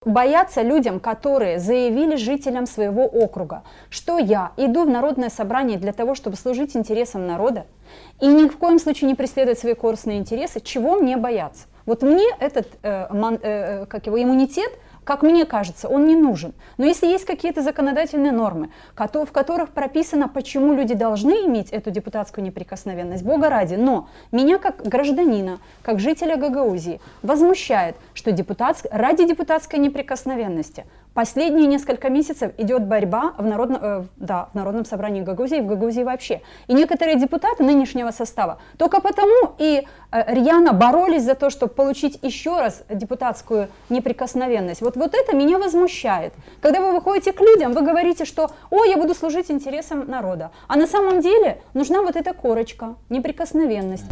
бояться людям, которые заявили жителям своего округа, что я иду в народное собрание для того, чтобы служить интересам народа, и ни в коем случае не преследовать свои корыстные интересы, чего мне бояться? Вот мне этот иммунитет, как мне кажется, он не нужен. Но если есть какие-то законодательные нормы, в которых прописано, почему люди должны иметь эту депутатскую неприкосновенность, Бога ради, но меня как гражданина, как жителя Гагаузии возмущает, что ради депутатской неприкосновенности последние несколько месяцев идет борьба в Народном собрании Гагаузии и в Гагаузии вообще. И некоторые депутаты нынешнего состава только потому и рьяно боролись за то, чтобы получить еще раз депутатскую неприкосновенность. Вот это меня возмущает. Когда вы выходите к людям, вы говорите, что «Ой, я буду служить интересам народа». А на самом деле нужна вот эта корочка, неприкосновенность.